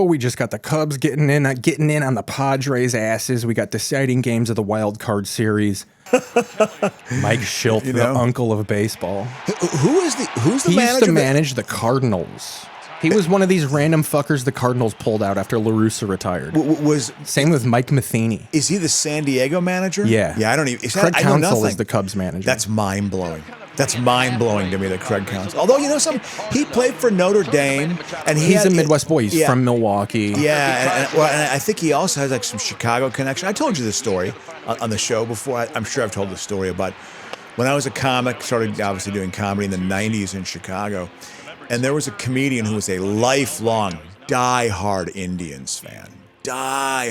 We just got the Cubs getting in on the Padres' asses. We got deciding games of the Wildcard Series. Mike Schilt, the uncle of baseball. Who's the manager? He used to manage the Cardinals. He was one of these random fuckers the Cardinals pulled out after La Russa retired. Same with Mike Matheny. Is he the San Diego manager? Yeah. Yeah, I don't even. Craig Counsell is the Cubs manager. That's mind-blowing. That's mind-blowing to me, that Craig Counsell. Although, he played for Notre Dame. And he's a Midwest boy. He's from Milwaukee. Yeah, and I think he also has like some Chicago connection. I told you this story on the show before. I'm sure I've told this story about when I was a comic, started obviously doing comedy in the 90s in Chicago. And there was a comedian who was a lifelong, die-hard Indians fan. Had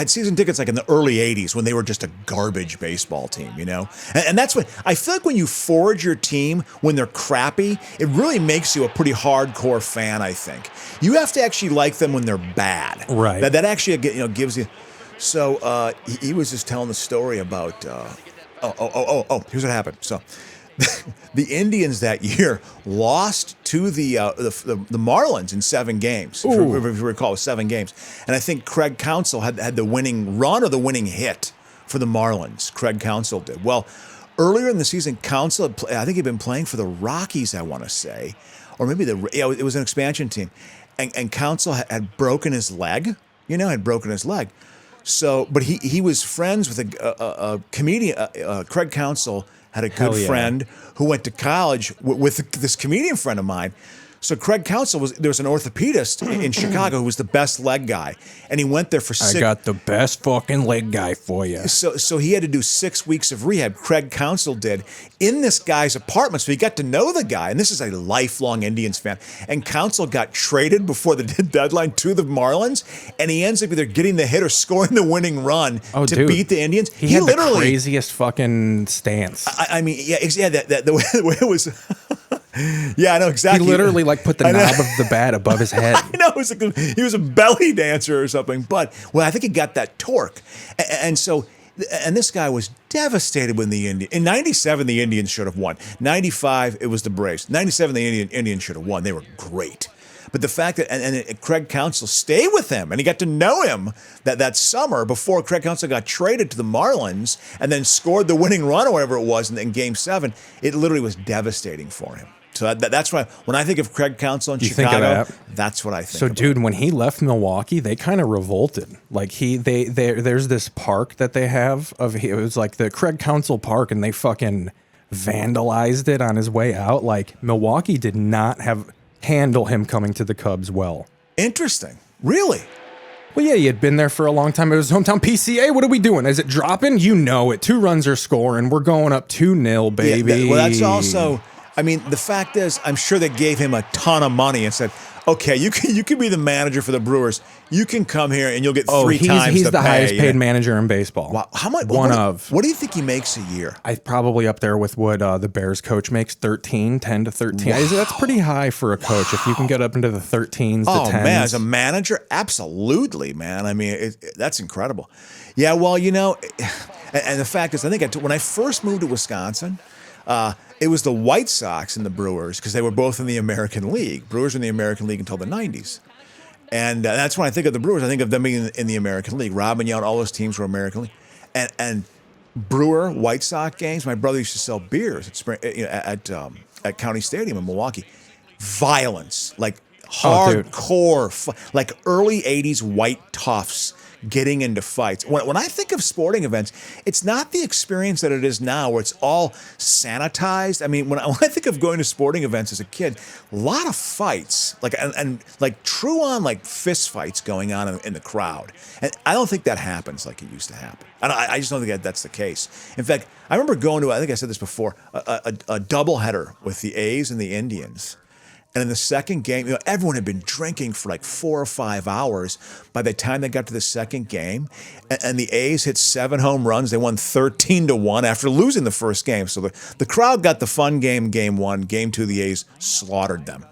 season tickets like in the early 80s when they were just a garbage baseball team, And that's what, I feel like when you forge your team when they're crappy, it really makes you a pretty hardcore fan, I think. You have to actually like them when they're bad. Right. That actually, gives you. So he was just telling the story about, here's what happened. So the Indians that year lost to the Marlins in 7 games. If you recall, it was 7 games. And I think Craig Counsell had the winning run or the winning hit for the Marlins. Craig Counsell did. Well, earlier in the season, Counsell, I think he'd been playing for the Rockies, I want to say. Or maybe it was an expansion team. And Counsell had broken his leg, So, but he was friends with a comedian, Craig Counsell, had a good friend who went to college with this comedian friend of mine. So Craig Counsell there was an orthopedist in Chicago who was the best leg guy, and he went there for 6. I got the best fucking leg guy for you. So he had to do 6 weeks of rehab. Craig Counsell did in this guy's apartment, so he got to know the guy. And this is a lifelong Indians fan. And Counsell got traded before the deadline to the Marlins, and he ends up either getting the hit or scoring the winning run to beat the Indians. He had literally the craziest fucking stance. The way it was. Yeah, I know exactly. He literally put the knob of the bat above his head. I know, he was a belly dancer or something. But I think he got that torque, and this guy was devastated when in '97 the Indians should have won. '95 it was the Braves. '97 the Indians should have won. They were great. But the fact that and Craig Counsell stayed with him, and he got to know him that summer before Craig Counsell got traded to the Marlins and then scored the winning run or whatever it was in Game 7, it literally was devastating for him. So that's why when I think of Craig Counsell in Chicago, that's what I think. So, dude, when he left Milwaukee, they kind of revolted. There's this park that they have it was like the Craig Counsell Park, and they fucking vandalized it on his way out. Milwaukee did not handle him coming to the Cubs well. Interesting. Really? Well, yeah, he had been there for a long time. It was hometown PCA. What are we doing? Is it dropping? You know it. 2 runs are scoring. We're going up 2-0, baby. Yeah, that's also. I mean, the fact is, I'm sure they gave him a ton of money and said, "Okay, you can be the manager for the Brewers. You can come here and you'll get 3 times he's the the pay." highest paid manager in baseball. Wow, how much? What do you think he makes a year? Probably up there with what the Bears coach makes, 10 to 13. Wow. That's pretty high for a coach. If you can get up into the 13s, the 10s. Oh man, as a manager, absolutely, man. I mean, that's incredible. Yeah, well, and the fact is, I think when I first moved to Wisconsin. It was the White Sox and the Brewers because they were both in the American League. Brewers were in the American League until the 90s. And that's when I think of the Brewers. I think of them being in the American League. Robin Yount, all those teams were American League. And Brewer, White Sox games, my brother used to sell beers at County Stadium in Milwaukee. Violence, hardcore, early 80s white toughs getting into fights. When I think of sporting events, it's not the experience that it is now where it's all sanitized. I mean, when I think of going to sporting events as a kid, a lot of fights, and true on fist fights going on in the crowd. And I don't think that happens like it used to happen. I just don't think that's the case. In fact, I remember going to, I think I said this before, a doubleheader with the A's and the Indians. And in the second game, everyone had been drinking for 4 or 5 hours by the time they got to the second game. And the A's hit 7 home runs. They won 13-1 after losing the first game. So the crowd got the fun game 1. Game 2, the A's slaughtered them.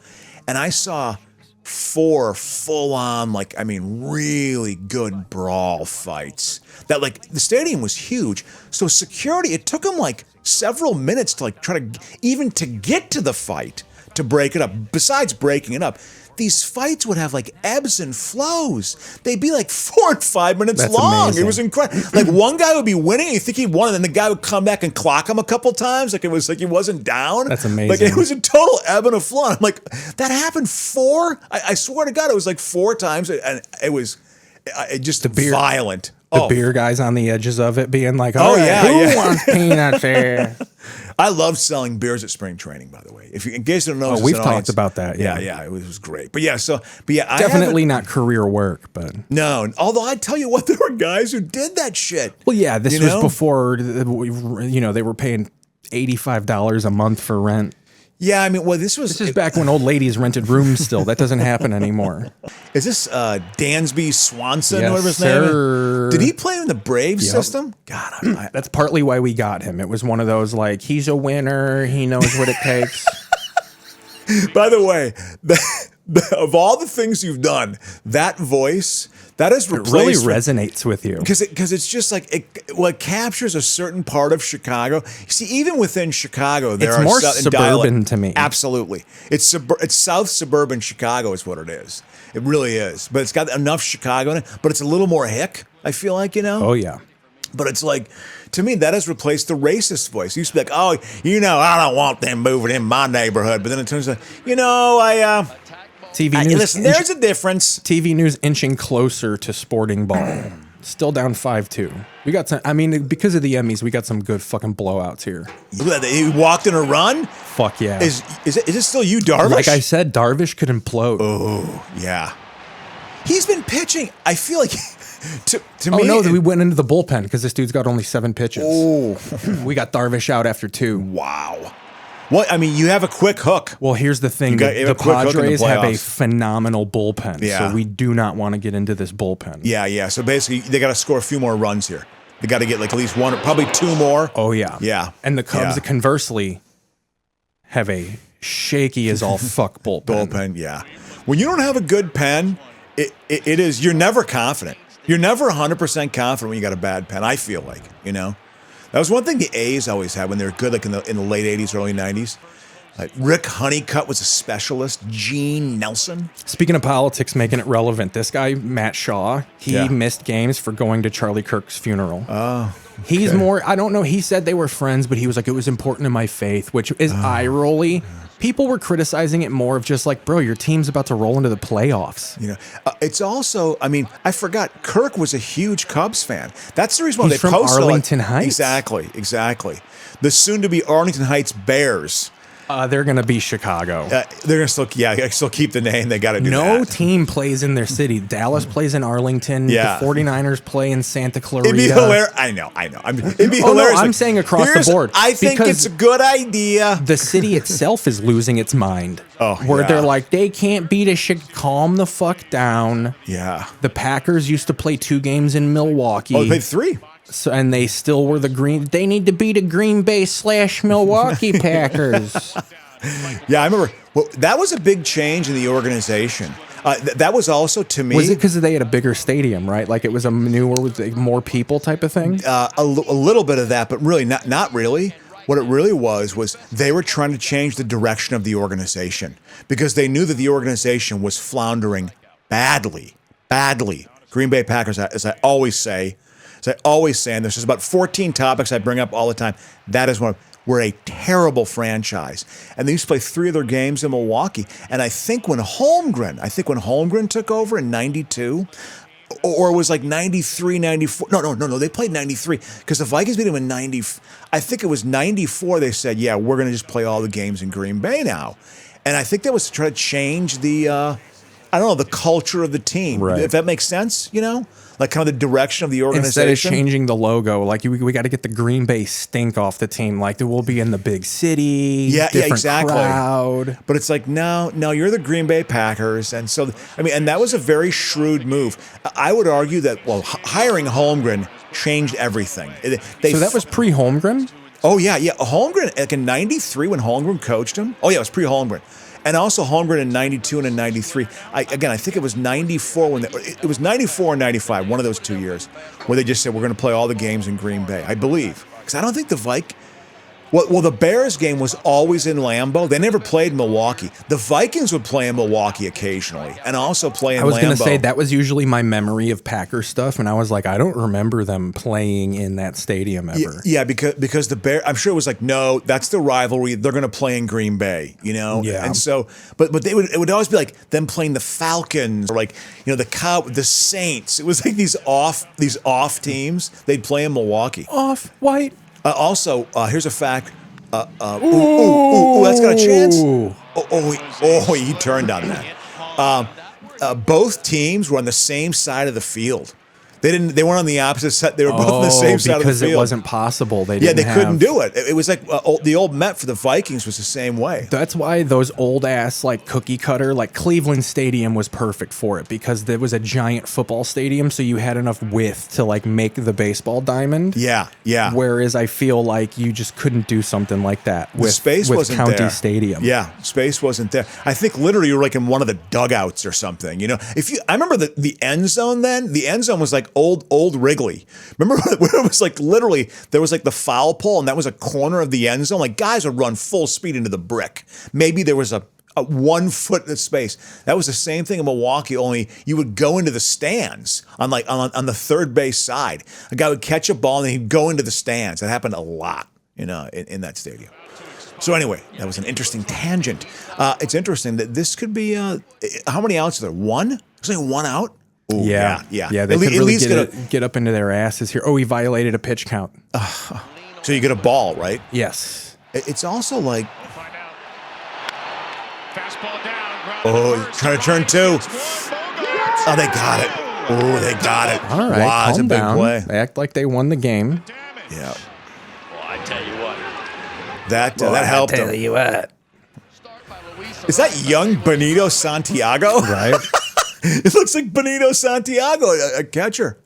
And I saw 4 full-on, really good brawl fights. That, the stadium was huge. So security, it took them, several minutes to, try to, even to get to the fight. To break it up, besides breaking it up, these fights would have like ebbs and flows. They'd be like 4 and 5 minutes That's long. amazing. It was incredible. Like one guy would be winning, and you think he won, and then the guy would come back and clock him a couple times. Like it was like he wasn't down. That's amazing. Like it was a total ebb and a flow. I'm like, that happened I swear to God, it was like 4 times, and it was just violent. The beer guys on the edges of it being like, Oh, all right, yeah, who yeah. wants peanuts here? I love selling beers at spring training, by the way. If you, in case you don't know, Oh, we've talked about that. Yeah, yeah, it was great. But yeah, I Definitely not career work, but no. Although I tell you what, there were guys who did that shit. well, yeah, this was know? before they were paying $85 a month for rent. Yeah, I mean, well, this This is back when old ladies rented rooms. Still, that doesn't happen anymore. Is this Dansby Swanson, Yes, whatever his name sir. is? Did he play in the Braves Yep. system? God, That's partly why we got him. It was one of those like he's a winner. He knows what it takes. by the way, of all the things you've done, that voice that is It replaced. really resonates with you. Because it's just like it captures a certain part of Chicago. You see, even within Chicago, there It's are more certain suburban to me. Absolutely, it's South suburban Chicago is what it is. It really is. But it's got enough Chicago in it. But it's a little more hick. I feel like Oh yeah. But it's like, to me, that has replaced the racist voice. It used to be like, oh, I don't want them moving in my neighborhood. But then it turns out, TV news. listen, there's a difference. TV news inching closer to sporting ball. Still down 5-2. We got some. I mean, because of the Emmys, we got some good fucking blowouts here. He walked in a run. Fuck yeah. Is it still you, Darvish? Like I said, Darvish could implode. Oh, yeah. He's been pitching. I feel like to Oh me. no, we went into the bullpen because this dude's got only 7 pitches. Oh, We got Darvish out after 2. wow. What? I mean, you have a quick hook. Well, here's the thing. You have The a quick hook in the Padres have a playoffs. phenomenal bullpen. Yeah. So we do not want to get into this bullpen. Yeah. So basically, they got to score a few more runs here. They got to get like at least 1 or probably 2 more. Oh yeah. Yeah. And the Cubs, Yeah. conversely, have a shaky as all fuck bullpen. Bullpen, yeah. When you don't have a good pen, it is, you're never confident. You're never 100% confident when you got a bad pen, I feel like, That was one thing the A's always had when they were good, like in the late 80s, early 90s. Like Rick Honeycutt was a specialist. Gene Nelson. Speaking of politics, making it relevant, this guy, Matt Shaw, he Yeah. missed games for going to Charlie Kirk's funeral. Oh. He's more, I don't know, he said they were friends, but he was like, it was important to my faith, which is eye-rolly. People were criticizing it more of just like, bro, your team's about to roll into the playoffs. It's also, I mean, I forgot, Kirk was a huge Cubs fan. That's the reason why He's they from posted Arlington Heights. Exactly. The soon-to-be Arlington Heights Bears. They're going to be Chicago. They're gonna still keep the name. They got to do No that. team plays in their city. Dallas plays in Arlington. Yeah. The 49ers play in Santa Clarita. It'd be hilarious. I know. It'd be Oh, no, hilarious. I'm saying across the board, I think because it's a good idea. The city itself is losing its mind. Oh, where yeah. they're like, they can't beat a calm the fuck down. Yeah. The Packers used to play 2 games in Milwaukee. Oh, they played 3. So, and they still were they need to beat a Green Bay / Milwaukee Packers. Yeah, I remember. Well, that was a big change in the organization. That was also, to me, Was it because they had a bigger stadium, right? Like it was a newer with like, more people type of thing? a little bit of that, but really not really. What it really was they were trying to change the direction of the organization because they knew that the organization was floundering badly. Green Bay Packers, as I always say, and there's just about 14 topics I bring up all the time. That is one. We're a terrible franchise. And they used to play 3 of their games in Milwaukee. And I think when Holmgren took over in 92, or it was like 93, 94. No. They played 93 because the Vikings beat them in 90. I think it was 94. They said, yeah, we're going to just play all the games in Green Bay now. And I think that was to try to change the culture of the team. Right. If that makes sense, like kind of the direction of the organization. Instead of changing the logo, like we got to get the Green Bay stink off the team. Like we'll be in the big city, different exactly. crowd. But it's like, no, you're the Green Bay Packers. And so, and that was a very shrewd move. I would argue that, hiring Holmgren changed everything. So that was pre-Holmgren? Oh, yeah. Holmgren, like in 93 when Holmgren coached him. Oh, yeah, it was pre-Holmgren. And also Holmgren in 92 and in 93. I think it was 94 it was 94 and 95, one of those 2 years, where they just said, we're going to play all the games in Green Bay, I believe. Because I don't think Well, the Bears game was always in Lambeau. They never played Milwaukee. The Vikings would play in Milwaukee occasionally, and also play in Lambeau. I was going to say that was usually my memory of Packer stuff, and I was like, I don't remember them playing in that stadium ever. Yeah, because the Bears, I'm sure it was like, no, that's the rivalry. They're going to play in Green Bay, you know. Yeah. And so, but it would always be like them playing the Falcons or like the Saints. It was like these off teams. They'd play in Milwaukee. Off white. Also, here's a fact. Ooh, that's got a chance. He turned on that. Both teams were on the same side of the field. They weren't on the opposite side. They were both on the same side of the field. Because it wasn't possible. They couldn't do it. It was like the old Met for the Vikings was the same way. That's why those old ass like cookie cutter, like Cleveland Stadium was perfect for it because there was a giant football stadium, so you had enough width to like make the baseball diamond. Yeah. Whereas I feel like you just couldn't do something like that with space wasn't County there. Stadium. Yeah, space wasn't there. I think literally you were like in one of the dugouts or something. You know, I remember the end zone then. The end zone was like old Wrigley. Remember when it was like literally there was like the foul pole and that was a corner of the end zone? Like guys would run full speed into the brick. Maybe there was a 1 foot of space. That was the same thing in Milwaukee, only you would go into the stands on the third base side. A guy would catch a ball and he'd go into the stands. That happened a lot, in that stadium. So anyway, that was an interesting tangent. It's interesting that this could be how many outs are there? One? There's only one out? Ooh, yeah. They could really get up into their asses here. Oh, he violated a pitch count. So you get a ball, right? Yes. It's also like, trying to turn two. Oh, they got it. Oh, they got it. All right, wow, it's a big play. They act like they won the game. Yeah. Well, I tell you what. That helped him. I tell you what. Is that young Benito Santiago? Right. It looks like Benito Santiago, a catcher.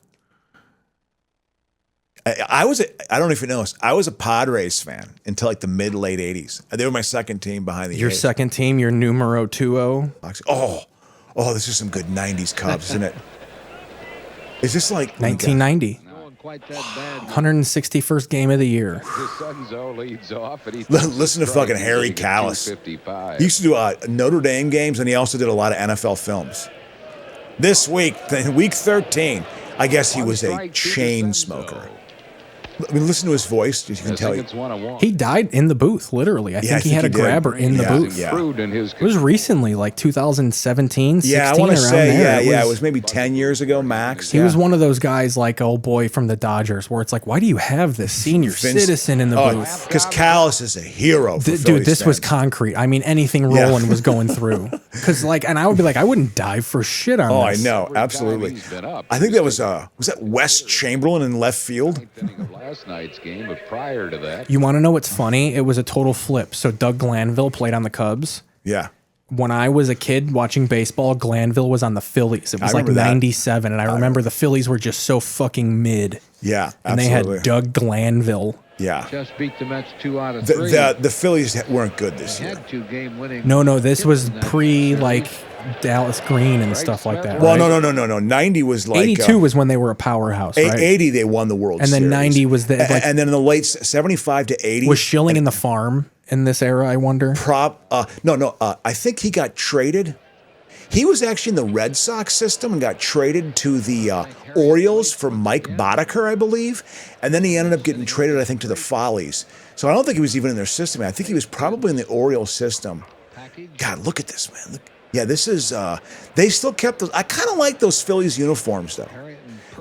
I don't know if you know this. I was a Padres fan until like the mid-late 80s. They were my second team behind the Your A's. second team, your numero 2-0. Oh, this is some good 90s Cubs, isn't it? Is this like 1990? 161st game of the year. Listen to fucking Harry Callis. He used to do Notre Dame games, and he also did a lot of NFL films. This week, week 13, I guess he was a chain smoker. I mean, listen to his voice. You can tell he died in the booth, literally. I think he had a grabber in the booth. Yeah. It was recently, like 2017, 16, I want to say, there. it was maybe 10 years ago, max. He was one of those guys like old boy from the Dodgers, where it's like, why do you have this senior citizen in the booth? Because Callis is a hero for Dude, this was concrete. I mean, anything Roland was going through. Because, like, and I would be like, I wouldn't die for shit on this. I know, absolutely. I think that was that Wes Chamberlain in left field? Last night's game, but prior to that, you want to know what's funny? It was a total flip. So Doug Glanville played on the Cubs. Yeah. When I was a kid watching baseball, Glanville was on the Phillies. It was like 97, and I remember the Phillies were just so fucking mid. Yeah, and absolutely. they had Doug Glanville. Yeah. Just beat the Mets 2 out of 3. The Phillies weren't good this year. Had 2 game-winning. No, this was pre like Dallas Green and stuff like that. Well, right? no. 90 was like 82 was when they were a powerhouse. Right? 80 they won the World Series, and then 90 was the like, and then in the late 75 to 80 was Schilling in the farm in this era. I wonder. I think he got traded. He was actually in the Red Sox system and got traded to the Orioles for Mike Boddicker, I believe. And then he ended up getting traded, I think, to the Follies. So I don't think he was even in their system. I think he was probably in the Orioles system. God, look at this, man. Look. Yeah, this is, they still kept those. I kind of like those Phillies uniforms, though.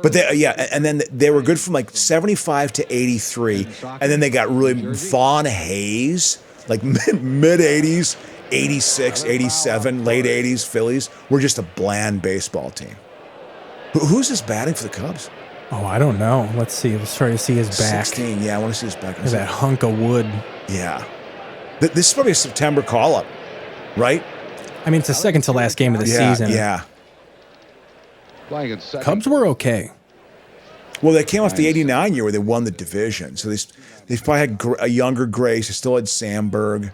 But and then they were good from like 75 to 83. And then they got really Vaughn Hayes, like mid 80s. 86, 87, late 80s Phillies were just a bland baseball team. Who's this batting for the Cubs? Oh, I don't know. Let's see. Let's try to see his back. 16, yeah, I want to see his back. That hunk of wood. Yeah. This is probably a September call-up, right? I mean, it's the second to last game of the season. Yeah. Cubs were okay. Well, they came off the 89 year where they won the division. So they probably had a younger Grace. They still had Sandberg.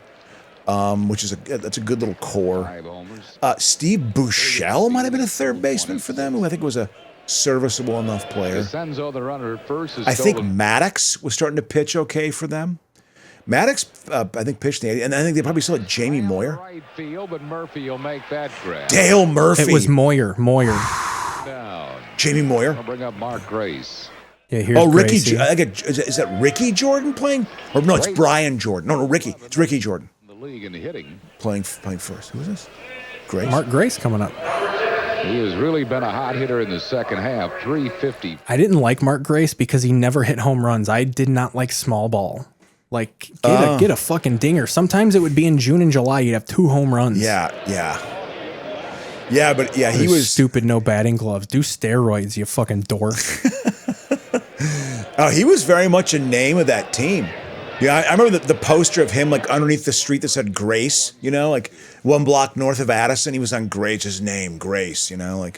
Which is that's a good little core. Steve Buechele might have been a third baseman for them, who I think was a serviceable enough player. I think Maddox was starting to pitch okay for them. Maddox, I think, pitched in the 80s, and I think they probably still had Jamie Moyer. Right field, but Murphy will make that grab. Dale Murphy. It was Moyer. Down. Jamie Moyer. I'll bring up Mark Grace. Yeah, here's Ricky. Gracie. Is that Ricky Jordan playing? Or no, it's Brian Jordan. No, Ricky. It's Ricky Jordan. The league in hitting. Playing first. Who is this? Grace. Mark Grace coming up. He has really been a hot hitter in the second half. 350. I didn't like Mark Grace because he never hit home runs. I did not like small ball. Like, get a fucking dinger. Sometimes it would be in June and July. You'd have 2 home runs. Yeah, but he was stupid. No batting gloves. Do steroids, you fucking dork. Oh, he was very much a name of that team. Yeah, I remember the poster of him like underneath the street that said Grace. You know, like 1 block north of Addison. He was on Grace. His name, Grace. You know, like